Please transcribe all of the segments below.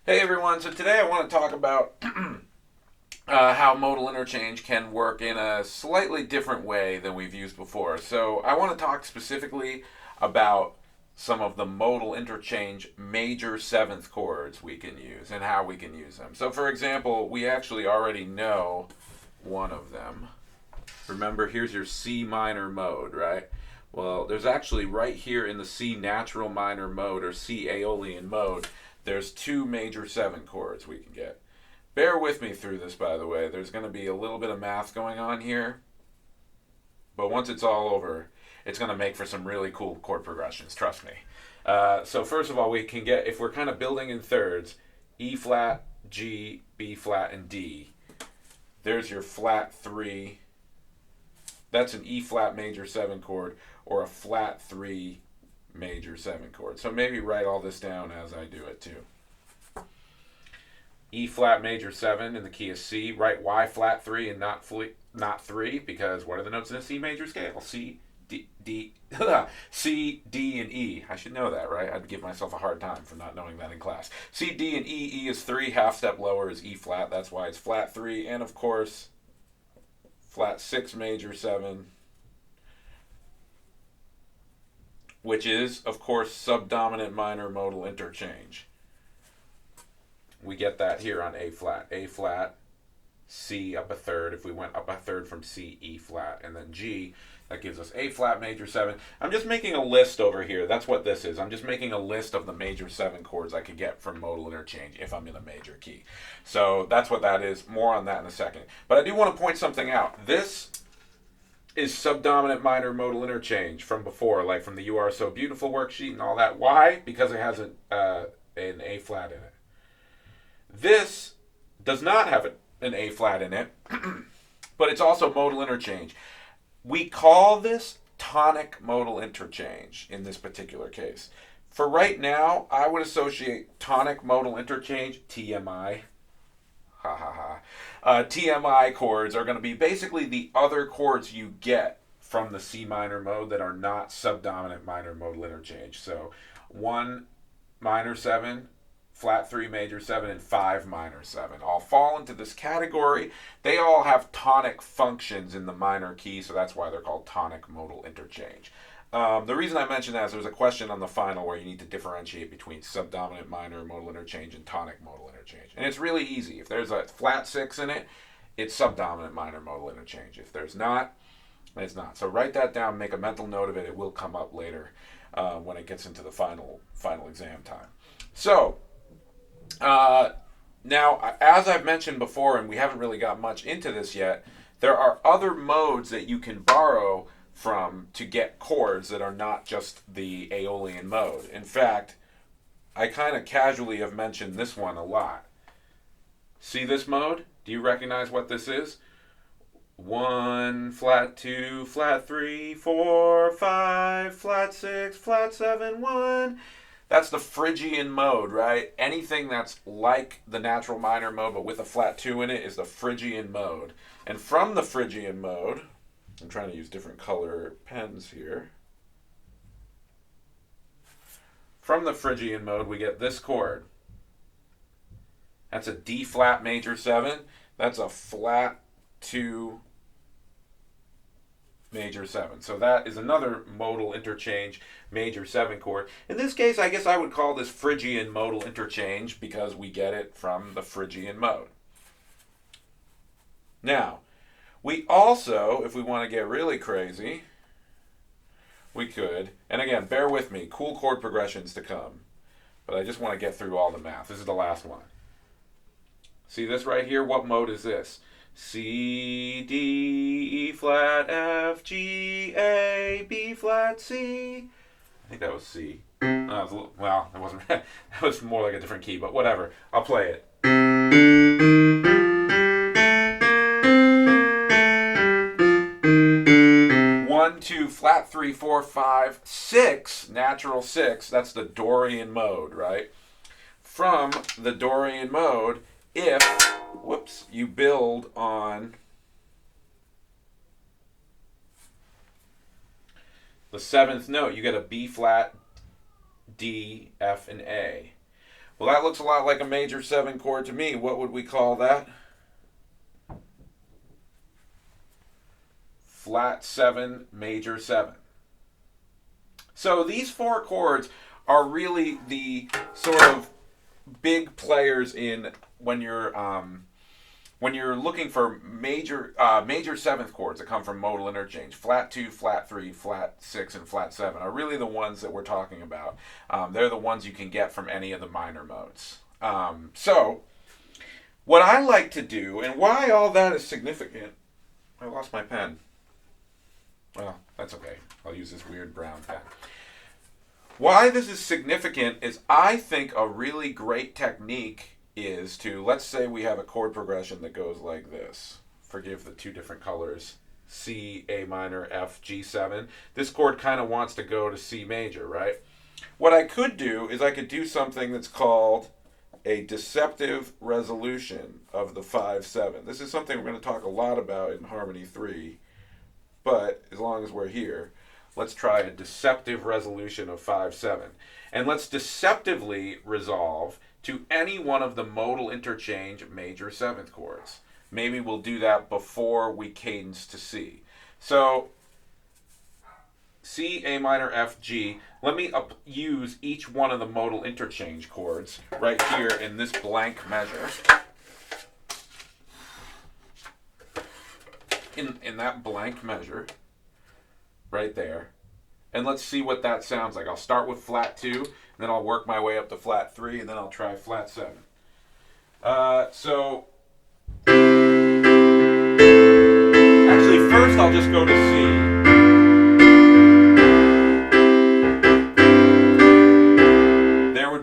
Hey everyone, so today I want to talk about how modal interchange can work in a slightly different way than we've used before. So I want to talk specifically about some of the modal interchange major seventh chords we can use and how we can use them. So for example, we actually already know one of them. Remember, here's your C minor mode, right? Well, there's actually right here in the C natural minor mode or C Aeolian mode, there's two major seven chords we can get. Bear with me through this, by the way. There's going to be a little bit of math going on here, but once it's all over, it's going to make for some really cool chord progressions, trust me. So first of all, we can get, if we're kind of building in thirds, E flat, G, B flat, and D. There's your flat 3. That's an E flat major 7 chord or a flat 3 major 7 chord. So maybe write all this down as I do it too. E flat major 7 in the key of C. Write Y flat 3 and not 3 because what are the notes in a C major scale? C, D, C, D, and E. I should know that, right? I'd give myself a hard time for not knowing that in class. C, D, and E. E is 3. Half step lower is E flat. That's why it's flat 3. And of course, flat 6 major 7, which is, of course, subdominant minor modal interchange. We get that here on A flat. A flat, C up a third. If we went up a third from C, E flat, and then G, that gives us A flat major 7. I'm just making a list over here. That's what this is. I'm just making a list of the major 7 chords I could get from modal interchange if I'm in a major key. So that's what that is. More on that in a second. But I do want to point something out. This is subdominant minor modal interchange from before, like from the You Are So Beautiful worksheet and all that. Why? Because it has an A flat in it. This does not have an A flat in it, but it's also modal interchange. We call this tonic modal interchange in this particular case. For right now, I would associate tonic modal interchange, TMI, ha ha ha, TMI chords are going to be basically the other chords you get from the C minor mode that are not subdominant minor modal interchange. So 1 minor 7, flat 3 major 7, and 5 minor 7 all fall into this category. They all have tonic functions in the minor key, so that's why they're called tonic modal interchange. The reason I mentioned that is there's a question on the final where you need to differentiate between subdominant minor modal interchange and tonic modal interchange. And it's really easy. If there's a flat 6 in it, it's subdominant minor modal interchange. If there's not, it's not. So write that down, make a mental note of it. It will come up later when it gets into the final exam time. So, now, as I've mentioned before, and we haven't really got much into this yet, there are other modes that you can borrow from to get chords that are not just the Aeolian mode. In fact, I kind of casually have mentioned this one a lot. See this mode? Do you recognize what this is? 1, flat 2, flat 3, 4, 5, flat 6, flat 7, 1. That's the Phrygian mode, right? Anything that's like the natural minor mode but with a flat 2 in it is the Phrygian mode. And from the Phrygian mode, I'm trying to use different color pens here. From the Phrygian mode, we get this chord. That's a D flat major 7. That's a flat 2 major 7. So that is another modal interchange major 7 chord. In this case, I guess I would call this Phrygian modal interchange because we get it from the Phrygian mode. Now, we also, if we want to get really crazy, we could, and again, bear with me, cool chord progressions to come, but I just want to get through all the math. This is the last one. See this right here? What mode is this? C, D, E flat, F, G, A, B flat, C. I think that was C. Well, it wasn't. That was more like a different key, but whatever. I'll play it. 1, 2, flat 3, 4, 5, 6, natural 6. That's the Dorian mode, right? From the Dorian mode, if, you build on the 7th note, you get a B flat, D, F, and A. Well, that looks a lot like a major 7 chord to me. What would we call that? Flat 7, major 7. So these 4 chords are really the sort of big players in when you're looking for major 7th chords that come from modal interchange. Flat 2, flat 3, flat 6, and flat 7 are really the ones that we're talking about. They're the ones you can get from any of the minor modes. So what I like to do, and why all that is significant, I lost my pen. Well, that's okay. I'll use this weird brown pen. Why this is significant is I think a really great technique is to, let's say we have a chord progression that goes like this. Forgive the 2 different colors. C, A minor, F, G7. This chord kind of wants to go to C major, right? What I could do is I could do something that's called a deceptive resolution of the 5-7. This is something we're going to talk a lot about in Harmony 3, but as long as we're here, let's try a deceptive resolution of 5-7. And let's deceptively resolve to any one of the modal interchange major 7th chords. Maybe we'll do that before we cadence to C. So C, A minor, F, G. Let me use each one of the modal interchange chords right here in this blank measure. In that blank measure right there. And let's see what that sounds like. I'll start with flat 2, and then I'll work my way up to flat 3, and then I'll try flat 7. So actually first I'll just go to C.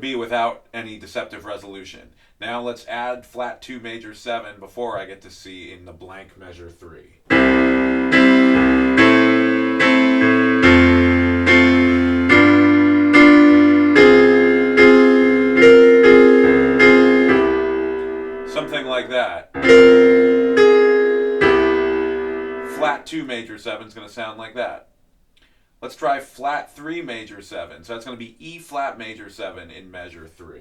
Be without any deceptive resolution. Now let's add flat 2 major 7 before I get to C in the blank measure 3. Something like that. Flat 2 major 7 is going to sound like that. Let's try flat 3 major 7. So that's going to be E flat major 7 in measure 3.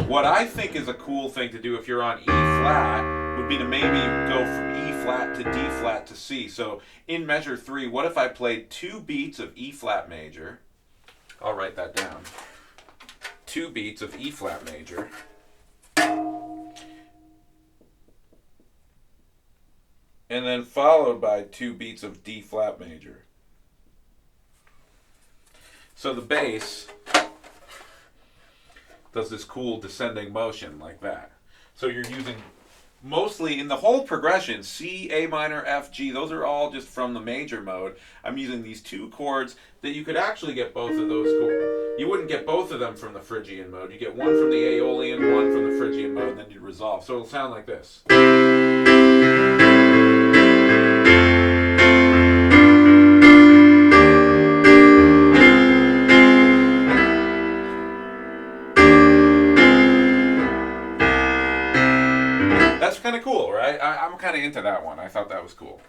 What I think is a cool thing to do if you're on E flat would be to maybe go from E flat to D flat to C. So in measure 3, what if I played 2 beats of E flat major? I'll write that down. 2 beats of E flat major, and then followed by 2 beats of D flat major. So the bass does this cool descending motion like that. So you're using mostly in the whole progression, C, A minor, F, G, those are all just from the major mode. I'm using these 2 chords that you could actually get both of those chords. You wouldn't get both of them from the Phrygian mode. You get one from the Aeolian, one from the Phrygian mode, and then you resolve. So it'll sound like this. That's kind of cool, right? I'm kind of into that one. I thought that was cool.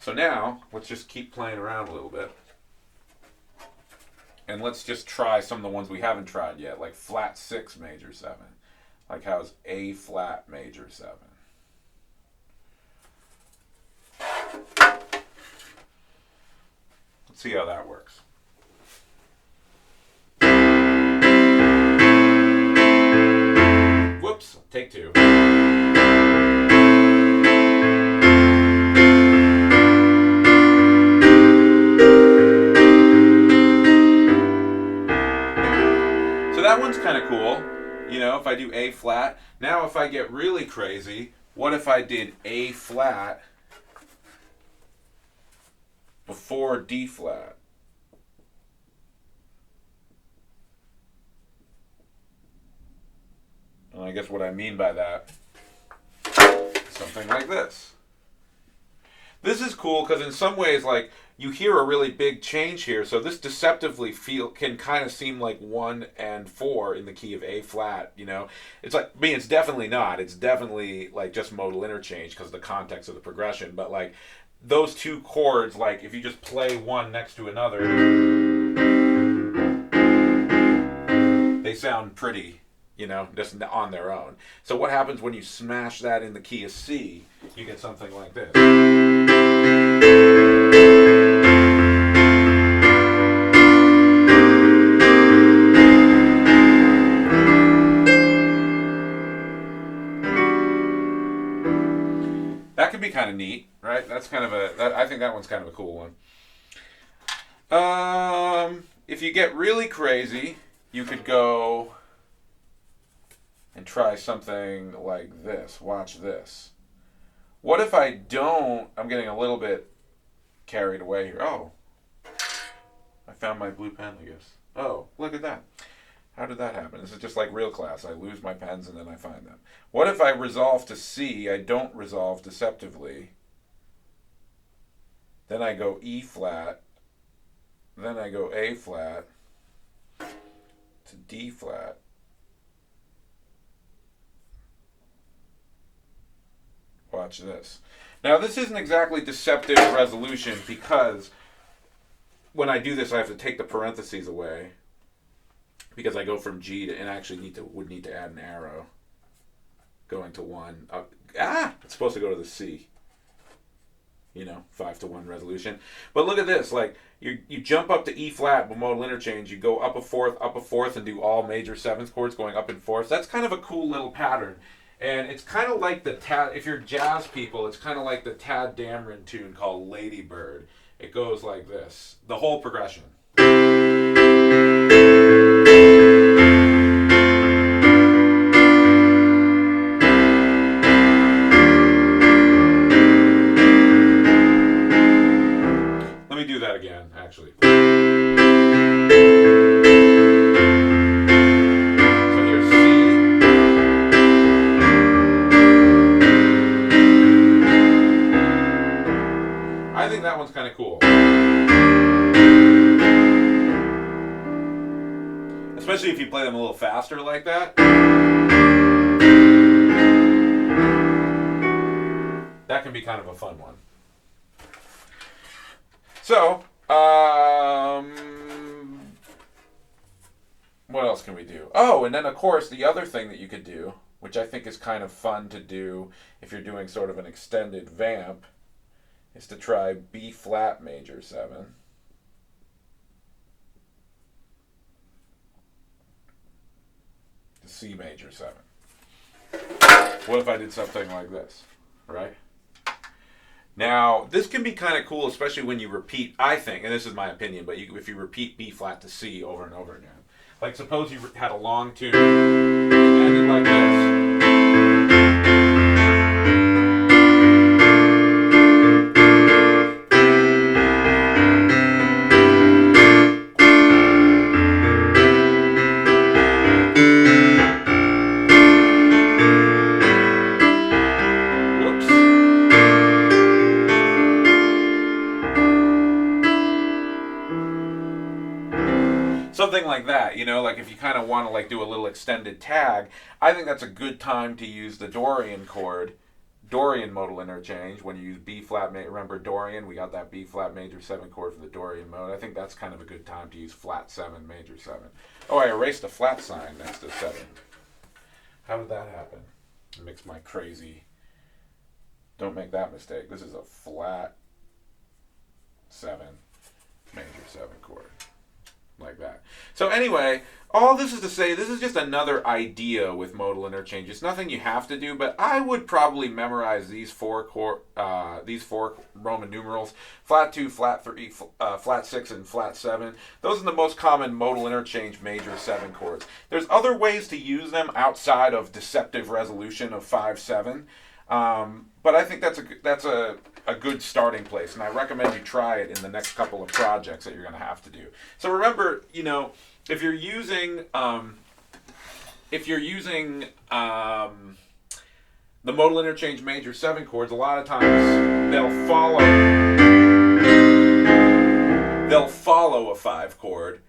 So now, let's just keep playing around a little bit. And let's just try some of the ones we haven't tried yet, like flat 6 major 7. Like how's A flat major 7. Let's see how that works. Whoops, take 2. That one's kind of cool, you know, if I do A flat. Now if I get really crazy, what if I did A flat before D flat? And I guess what I mean by that is something like this. This is cool because in some ways, like, you hear a really big change here. So this deceptively can kind of seem like 1 and 4 in the key of A flat. You know, it's like, I mean, it's definitely not. It's definitely like just modal interchange because of the context of the progression. But like those two chords, like if you just play one next to another, they sound pretty, you know, just on their own. So what happens when you smash that in the key of C? You get something like this. That could be kind of neat, right? That's kind of I think that one's kind of a cool one. If you get really crazy, you could go and try something like this. Watch this. What if I don't? I'm getting a little bit carried away here. Oh, I found my blue pen, I guess. Oh, look at that. How did that happen? This is just like real class. I lose my pens and then I find them. What if I resolve to C? I don't resolve deceptively. Then I go E flat. Then I go A flat to D flat. Watch this. Now this isn't exactly deceptive resolution because when I do this I have to take the parentheses away. Because I go from G to, and I actually would need to add an arrow going to 1. It's supposed to go to the C. You know, 5-to-1 resolution. But look at this, like you jump up to E flat with modal interchange, you go up a fourth, and do all major 7th chords going up and fourths. That's kind of a cool little pattern. And it's kind of like the if you're jazz people, it's kind of like the Tad Dameron tune called Lady Bird. It goes like this, the whole progression. Let me do that again, actually. So here's C. I think that one's kind of cool. Especially if you play them a little faster like that. That can be kind of a fun one. So, what else can we do? Oh, and then of course the other thing that you could do, which I think is kind of fun to do if you're doing sort of an extended vamp, is to try B flat major 7. To C major 7. What if I did something like this, right? Now, this can be kind of cool, especially when you repeat, I think, and this is my opinion, but if you repeat B flat to C over and over again. Like, suppose you had a long tune, it ended like this. Something like that, you know, like if you kind of want to like do a little extended tag, I think that's a good time to use the Dorian chord, Dorian modal interchange, when you use B flat, remember Dorian, we got that B flat major 7 chord for the Dorian mode. I think that's kind of a good time to use flat 7, major 7. Oh, I erased a flat sign next to 7. How did that happen? Mix my crazy, don't make that mistake. This is a flat 7, major 7 chord. Like that. So anyway, all this is to say, this is just another idea with modal interchange. It's nothing you have to do, but I would probably memorize these four Roman numerals: flat 2, flat 3, flat 6, and flat 7. Those are the most common modal interchange major 7 chords. There's other ways to use them outside of deceptive resolution of 5-7, but I think that's a good starting place, and I recommend you try it in the next couple of projects that you're going to have to do. So remember, you know, if you're using the modal interchange major 7 chords, a lot of times they'll follow they'll follow a 5 chord,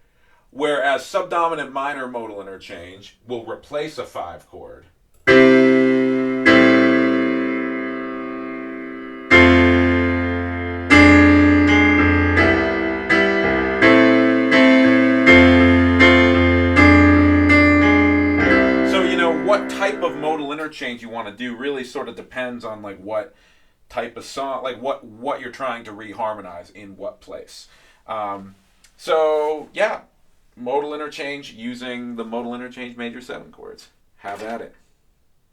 whereas subdominant minor modal interchange will replace a 5 chord. What type of modal interchange you want to do really sort of depends on like what type of song, like what you're trying to reharmonize in what place. So yeah, modal interchange using the modal interchange major 7 chords. Have at it.